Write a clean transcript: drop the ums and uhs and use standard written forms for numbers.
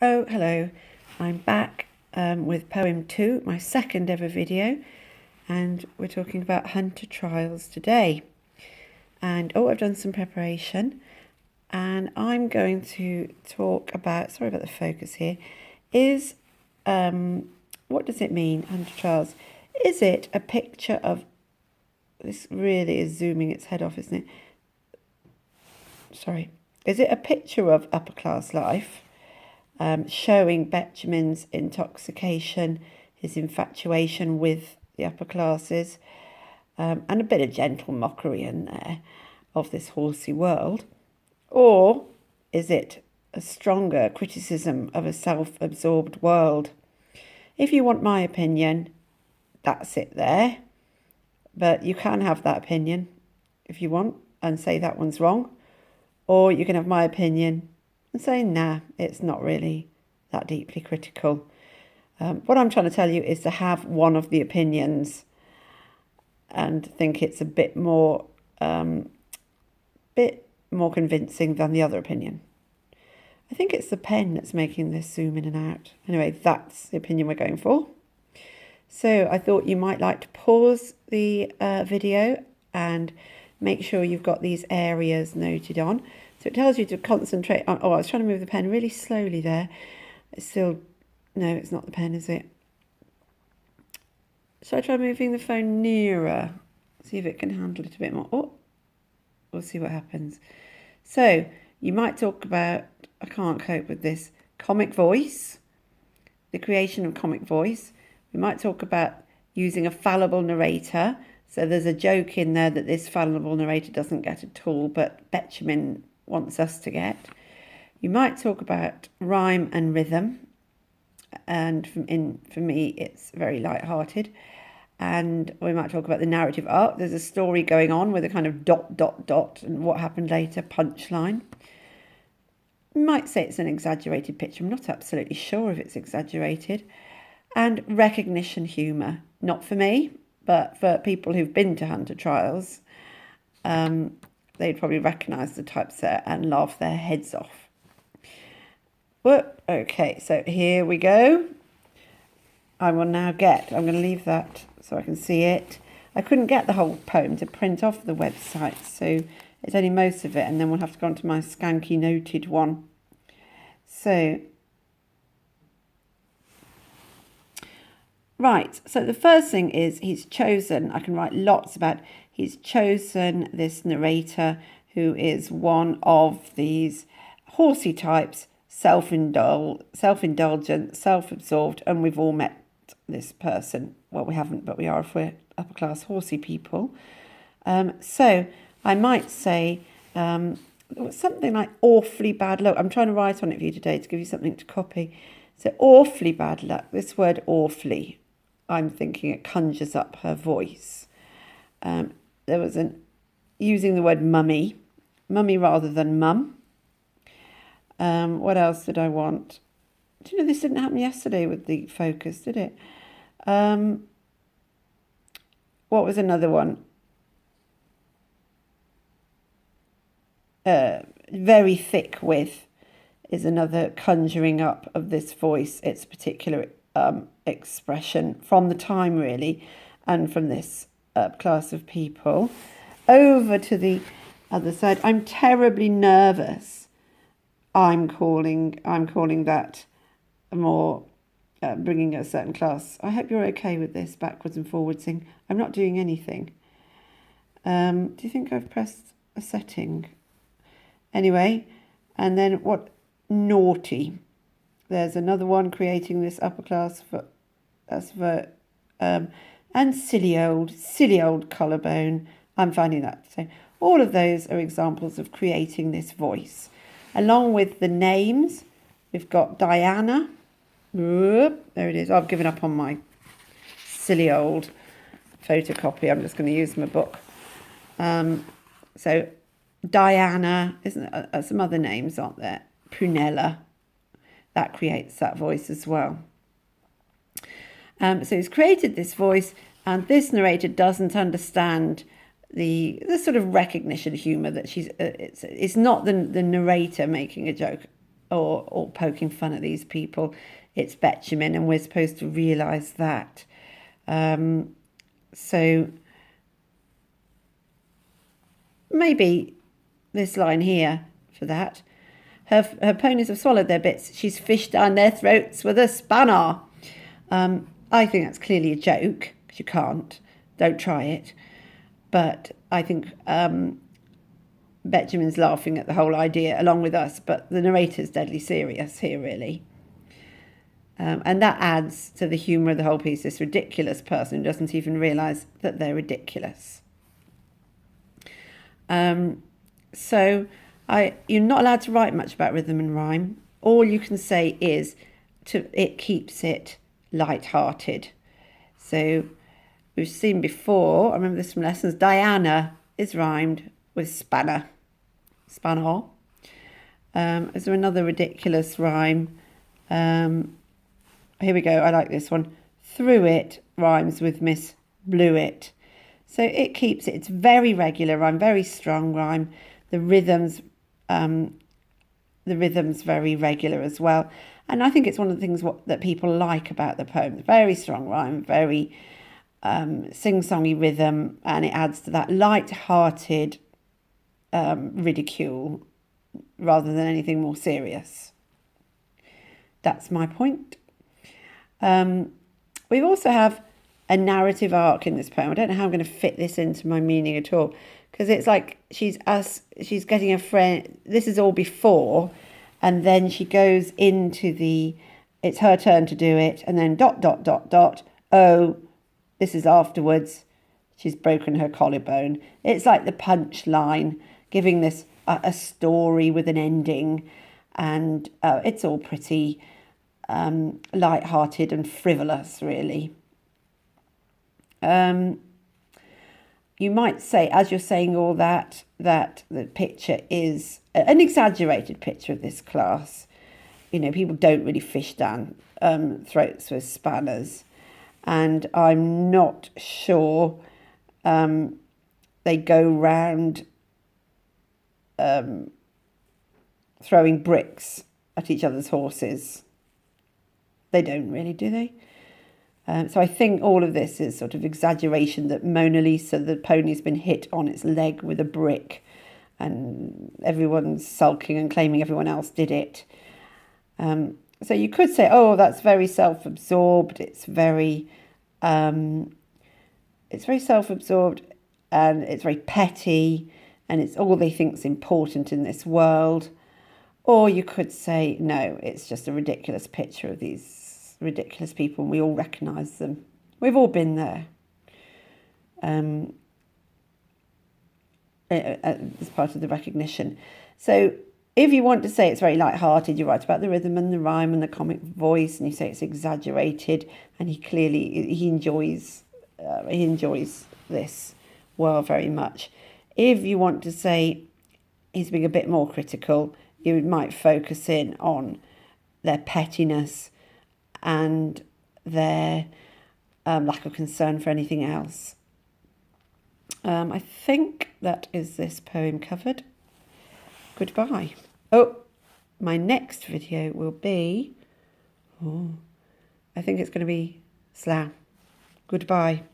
Oh, hello. I'm back with poem 2, my second ever video, and we're talking about hunter trials today. And I've done some preparation, and I'm going to talk about, sorry about the focus here, what does it mean, hunter trials? Is it a picture of, this really is zooming its head off, isn't it? Sorry. Is it a picture of upper class life? Showing Betjeman's intoxication, his infatuation with the upper classes, and a bit of gentle mockery in there of this horsey world? Or is it a stronger criticism of a self-absorbed world? If you want my opinion, that's it there. But you can have that opinion if you want and say that one's wrong. Or you can have my opinion and say, nah, it's not really that deeply critical. What I'm trying to tell you is to have one of the opinions and think it's a bit more convincing than the other opinion. I think it's the pen that's making this zoom in and out. Anyway, that's the opinion we're going for. So I thought you might like to pause the video and make sure you've got these areas noted on. So it tells you to concentrate on, I was trying to move the pen really slowly there. It's still, no, it's not the pen, is it? Shall I try moving the phone nearer? See if it can handle it a bit more. Oh, we'll see what happens. So you might talk about, I can't cope with this, comic voice, the creation of comic voice. We might talk about using a fallible narrator. So there's a joke in there that this fallible narrator doesn't get at all, but Betjeman wants us to get. You might talk about rhyme and rhythm. And for me, it's very light-hearted. And we might talk about the narrative arc. There's a story going on with a kind of ... and what happened later, punchline. You might say it's an exaggerated picture. I'm not absolutely sure if it's exaggerated. And recognition humour. Not for me, but for people who've been to hunter trials, they'd probably recognise the typeset and laugh their heads off. Well, okay, so here we go. I will now I'm going to leave that so I can see it. I couldn't get the whole poem to print off the website, so it's only most of it, and then we'll have to go on to my skanky noted one. So, right, so the first thing is he's chosen, I can write lots about, he's chosen this narrator who is one of these horsey types, self-indulgent, self-absorbed, and we've all met this person. Well, we haven't, but we are if we're upper-class horsey people. So I might say something like awfully bad luck. I'm trying to write on it for you today to give you something to copy. So awfully bad luck, this word awfully, I'm thinking it conjures up her voice. There was using the word mummy rather than mum. What else did I want? Do you know this didn't happen yesterday with the focus, did it? What was another one? Very thick with is another conjuring up of this voice, its particular expression from the time really, and from this class of people. Over to the other side, I'm terribly nervous. I'm calling that more bringing a certain class. I hope you're okay with this backwards and forwards thing. I'm not doing anything. Do you think I've pressed a setting? Anyway, and then what? Naughty. There's another one creating this upper class and silly old collarbone. I'm finding that the same. All of those are examples of creating this voice. Along with the names, we've got Diana. There it is. I've given up on my silly old photocopy. I'm just going to use my book. So Diana, isn't some other names, aren't there? Prunella. That creates that voice as well. So he's created this voice, and this narrator doesn't understand the sort of recognition humour that she's. It's not the narrator making a joke. or poking fun at these people. It's Betjeman, and we're supposed to realise that. So maybe this line here for that. Her ponies have swallowed their bits. She's fished down their throats with a spanner. I think that's clearly a joke, because you can't. Don't try it. But I think Betjeman's laughing at the whole idea along with us, but the narrator's deadly serious here, really. And that adds to the humour of the whole piece, this ridiculous person who doesn't even realise that they're ridiculous. So you're not allowed to write much about rhythm and rhyme. All you can say is it keeps it light-hearted. So we've seen before, I remember this from lessons, Diana is rhymed with spanner. Spanner. Is there another ridiculous rhyme? Here we go, I like this one. Through it rhymes with Miss Blew It. So it keeps it, it's very regular rhyme, very strong rhyme. The rhythm's very regular as well. And I think it's one of the things that people like about the poem. Very strong rhyme, very sing-songy rhythm, and it adds to that light-hearted ridicule rather than anything more serious. That's my point. We also have a narrative arc in this poem. I don't know how I'm going to fit this into my meaning at all, because it's like she's getting a friend. This is all before, and then she goes into it's her turn to do it, and then ... Oh, this is afterwards. She's broken her collarbone. It's like the punchline, giving this a story with an ending, and it's all pretty light-hearted and frivolous, really. You might say, as you're saying all that the picture is an exaggerated picture of this class. You know, people don't really fish down throats with spanners, and I'm not sure they go round throwing bricks at each other's horses. They don't really, do they? So I think all of this is sort of exaggeration, that Mona Lisa, the pony's been hit on its leg with a brick, and everyone's sulking and claiming everyone else did it. So you could say, oh, that's very self-absorbed. It's very self-absorbed, and it's very petty, and it's all they think's important in this world. Or you could say, no, it's just a ridiculous picture of these ridiculous people, and we all recognise them. We've all been there. As part of the recognition. So if you want to say it's very light-hearted, you write about the rhythm and the rhyme and the comic voice, and you say it's exaggerated, and he enjoys this world very much. If you want to say he's being a bit more critical, you might focus in on their pettiness and their lack of concern for anything else. I think that is this poem covered. Goodbye. Oh, my next video will be, I think it's going to be slam. Goodbye.